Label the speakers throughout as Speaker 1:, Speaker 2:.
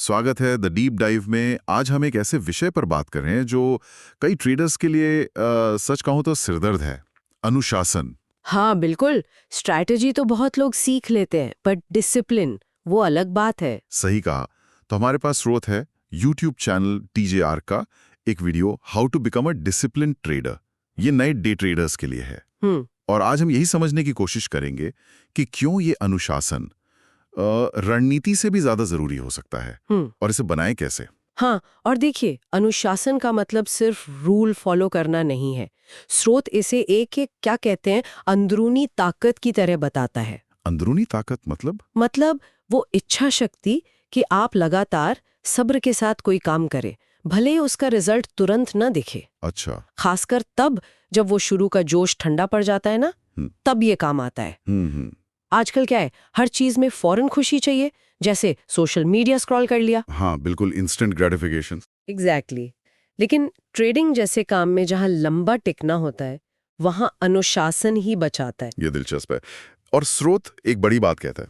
Speaker 1: स्वागत है the deep dive में। आज हम एक ऐसे विषय पर बात कर रहे हैं जो कई ट्रेडर्स के लिए सच कहूं तो सिरदर्द है। अनुशासन।
Speaker 2: हाँ बिल्कुल। स्ट्रैटेजी तो बहुत लोग सीख लेते हैं, पर डिसिप्लिन वो अलग बात है।
Speaker 1: सही कहा। तो हमारे पास स्रोत है यूट्यूब चैनल TJR का एक वीडियो, how to become a discipline trader. ये नए डे ट्रेडर्स के लिए है। और आज हम यही समझने की कोशिश करेंगे कि क्यों ये अनुशासन रणनीति से भी ज्यादा जरूरी हो सकता है और इसे बनाएं कैसे।
Speaker 2: हाँ, और देखिए, अनुशासन का मतलब सिर्फ रूल फॉलो करना नहीं है। स्रोत इसे एक क्या कहते हैं, अंदरूनी ताकत की तरह बताता है।
Speaker 1: अंदरूनी ताकत
Speaker 2: मतलब वो इच्छा शक्ति कि आप लगातार सब्र के साथ कोई काम करें, भले ही उसका रिजल्ट तुरंत न दिखे।
Speaker 1: अच्छा।
Speaker 2: खासकर तब जब वो शुरू का जोश ठंडा पड़ जाता है ना, तब ये काम आता है। आजकल क्या है, हर चीज में फौरन खुशी चाहिए, जैसे सोशल मीडिया स्क्रॉल कर लिया।
Speaker 1: हाँ बिल्कुल, इंस्टेंट ग्रेटिफिकेशन।
Speaker 2: एग्जैक्टली। लेकिन ट्रेडिंग जैसे काम में जहां लंबा टिकना होता है, वहां अनुशासन ही बचाता है।
Speaker 1: ये दिलचस्प है। और स्रोत एक बड़ी बात कहता है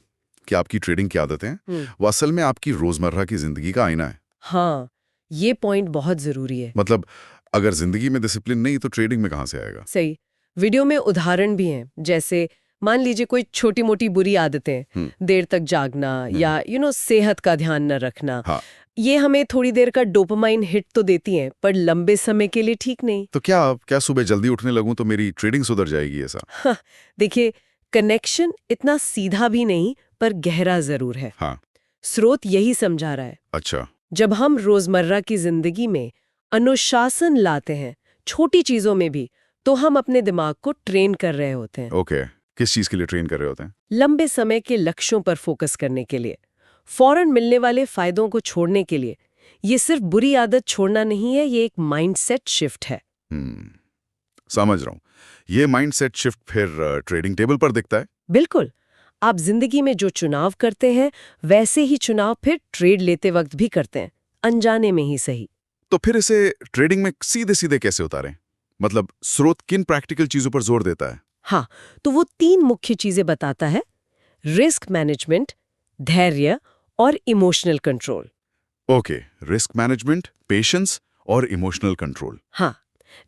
Speaker 1: कि आपकी ट्रेडिंग की आदतें वो असल में आपकी रोजमर्रा की जिंदगी का आईना है।
Speaker 2: हाँ, ये पॉइंट बहुत जरूरी है।
Speaker 1: मतलब अगर जिंदगी में डिसिप्लिन नहीं तो ट्रेडिंग में कहां से आएगा।
Speaker 2: सही। वीडियो में उदाहरण भी हैं, जैसे मान लीजिए कोई छोटी मोटी बुरी आदतें, देर तक जागना या सेहत का ध्यान न रखना।
Speaker 1: हाँ।
Speaker 2: ये हमें थोड़ी देर का डोपामाइन हिट तो देती हैं, पर लंबे समय के लिए ठीक नहीं।
Speaker 1: तो क्या सुबह जल्दी उठने लगूं तो मेरी ट्रेडिंग सुधर जाएगी ऐसा?
Speaker 2: हाँ, देखिए, कनेक्शन इतना सीधा भी नहीं, पर गहरा जरूर है।
Speaker 1: हाँ।
Speaker 2: स्रोत यही समझा रहा है।
Speaker 1: अच्छा।
Speaker 2: जब हम रोजमर्रा की जिंदगी में अनुशासन लाते हैं, छोटी चीजों में भी, तो हम अपने दिमाग को ट्रेन कर रहे होते हैं।
Speaker 1: ओके। किस चीज के लिए ट्रेन कर रहे होते हैं?
Speaker 2: लंबे समय के लक्ष्यों पर फोकस करने के लिए, फौरन मिलने वाले फायदों को छोड़ने के लिए। ये सिर्फ बुरी आदत छोड़ना नहीं है, ये एक माइंडसेट शिफ्ट है।
Speaker 1: समझ रहा हूं। ये माइंडसेट शिफ्ट फिर ट्रेडिंग टेबल पर दिखता है।
Speaker 2: बिल्कुल। आप जिंदगी में जो चुनाव करते हैं, वैसे ही चुनाव फिर ट्रेड लेते वक्त भी करते हैं, अनजाने में ही सही।
Speaker 1: तो फिर इसे ट्रेडिंग में सीधे सीधे कैसे उतारें? मतलब स्रोत किन प्रैक्टिकल चीजों पर जोर देता है?
Speaker 2: हाँ, तो वो 3 मुख्य चीजें बताता है: रिस्क मैनेजमेंट, धैर्य और emotional control.
Speaker 1: Okay, risk management, patience और इमोशनल कंट्रोल।
Speaker 2: हाँ,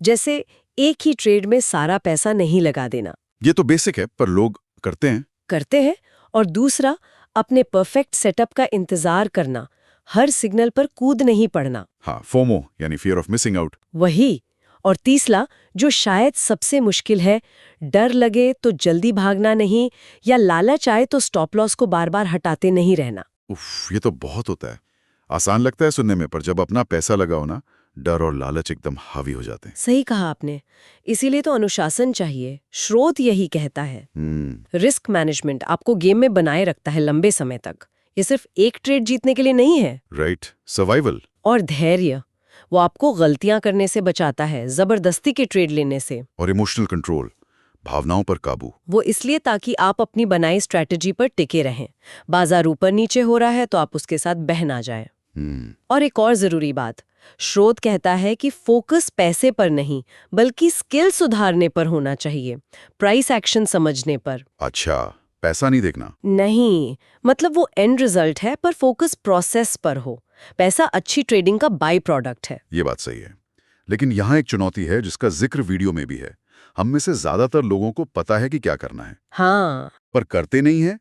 Speaker 2: जैसे एक ही ट्रेड में सारा पैसा नहीं लगा देना।
Speaker 1: ये तो बेसिक है, पर लोग करते हैं।
Speaker 2: और दूसरा, अपने परफेक्ट सेटअप का इंतजार करना, हर सिग्नल पर कूद नहीं पड़ना।
Speaker 1: हाँ, फोमो यानी फियर ऑफ मिसिंग आउट।
Speaker 2: वही। और तीसरा, जो शायद सबसे मुश्किल है, डर लगे तो जल्दी भागना नहीं, या लालच आए तो स्टॉप लॉस को बार बार हटाते नहीं रहना।
Speaker 1: उफ, ये तो बहुत होता है। आसान लगता है सुनने में, पर जब अपना पैसा लगाओ ना, डर और लालच एकदम हावी हो जाते हैं।
Speaker 2: सही कहा आपने। इसीलिए तो अनुशासन चाहिए। स्रोत यही कहता है। रिस्क मैनेजमेंट आपको गेम में बनाए रखता है लंबे समय तक। ये सिर्फ एक ट्रेड जीतने के लिए नहीं है।
Speaker 1: Right, survival.
Speaker 2: और धैर्य, वो आपको गलतियां करने से बचाता है, जबरदस्ती के ट्रेड लेने से।
Speaker 1: और इमोशनल कंट्रोल, भावनाओं पर काबू।
Speaker 2: वो इसलिए ताकि आप अपनी बनाई स्ट्रैटेजी पर टिके रहें। बाजार ऊपर नीचे हो रहा है तो आप उसके साथ बह ना जाएं। और एक और जरूरी बात, स्रोत कहता है कि फोकस पैसे पर नहीं, बल्कि स्किल सुधारने पर होना चाहिए, प्राइस एक्शन समझने पर।
Speaker 1: अच्छा, पैसा नहीं देखना।
Speaker 2: नहीं, मतलब वो एंड रिजल्ट है, पर फोकस प्रोसेस पर हो। पैसा अच्छी ट्रेडिंग का बाई प्रोडक्ट है।
Speaker 1: ये बात सही है। लेकिन यहाँ एक चुनौती है जिसका जिक्र वीडियो में भी है। हम में से ज्यादातर लोगों को पता है कि क्या करना है,
Speaker 2: हाँ,
Speaker 1: पर करते नहीं है।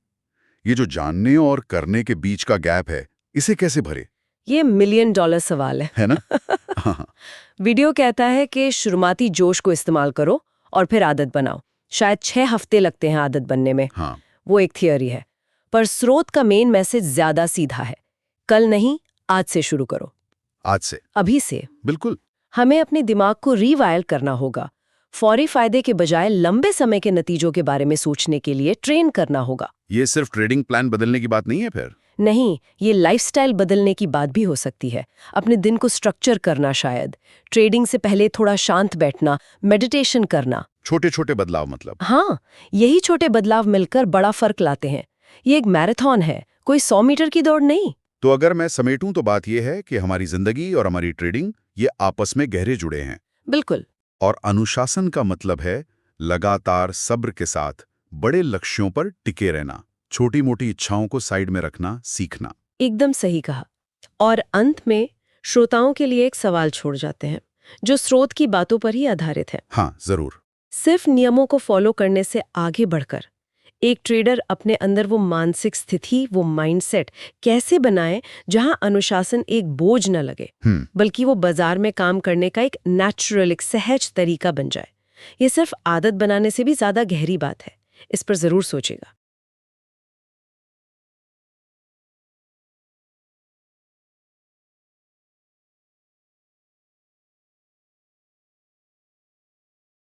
Speaker 1: ये जो जानने और करने के बीच का गैप है, इसे कैसे भरे?
Speaker 2: ये $1 मिलियन सवाल
Speaker 1: है ना? हाँ।
Speaker 2: वीडियो कहता है कि शुरुआती जोश को इस्तेमाल करो और फिर आदत बनाओ। शायद 6 हफ्ते लगते हैं आदत बनने में।
Speaker 1: हाँ।
Speaker 2: वो एक थियोरी है, पर स्रोत का मेन मैसेज ज्यादा सीधा है। कल नहीं, आज से शुरू करो।
Speaker 1: आज से,
Speaker 2: अभी से।
Speaker 1: बिल्कुल।
Speaker 2: हमें अपने दिमाग को रीवायर करना होगा। फौरी फायदे के बजाय लंबे समय के नतीजों के बारे में सोचने के लिए ट्रेन करना होगा।
Speaker 1: ये सिर्फ ट्रेडिंग प्लान बदलने की बात नहीं है फिर?
Speaker 2: नहीं, ये लाइफस्टाइल बदलने की बात भी हो सकती है। अपने दिन को स्ट्रक्चर करना, शायद ट्रेडिंग से पहले थोड़ा शांत बैठना, मेडिटेशन करना।
Speaker 1: छोटे छोटे बदलाव मतलब?
Speaker 2: हाँ, यही छोटे बदलाव मिलकर बड़ा फर्क लाते हैं। ये एक मैराथन है, कोई 100 मीटर की दौड़ नहीं।
Speaker 1: तो अगर मैं समेटूं तो बात यह है कि हमारी जिंदगी और हमारी ट्रेडिंग ये आपस में गहरे जुड़े हैं।
Speaker 2: बिल्कुल।
Speaker 1: और अनुशासन का मतलब है लगातार सब्र के साथ बड़े लक्ष्यों पर टिके रहना, छोटी मोटी इच्छाओं को साइड में रखना सीखना।
Speaker 2: एकदम सही कहा। और अंत में श्रोताओं के लिए एक सवाल छोड़ जाते हैं जो स्रोत की बातों पर ही आधारित है।
Speaker 1: हाँ, जरूर।
Speaker 2: सिर्फ नियमों को फॉलो करने से आगे बढ़कर एक ट्रेडर अपने अंदर वो मानसिक स्थिति, वो माइंडसेट कैसे बनाए जहां अनुशासन एक बोझ न लगे, बल्कि वो बाजार में काम करने का एक नेचुरल, एक सहज तरीका बन जाए। ये सिर्फ आदत बनाने से भी ज्यादा गहरी बात है। इस पर जरूर सोचेगा।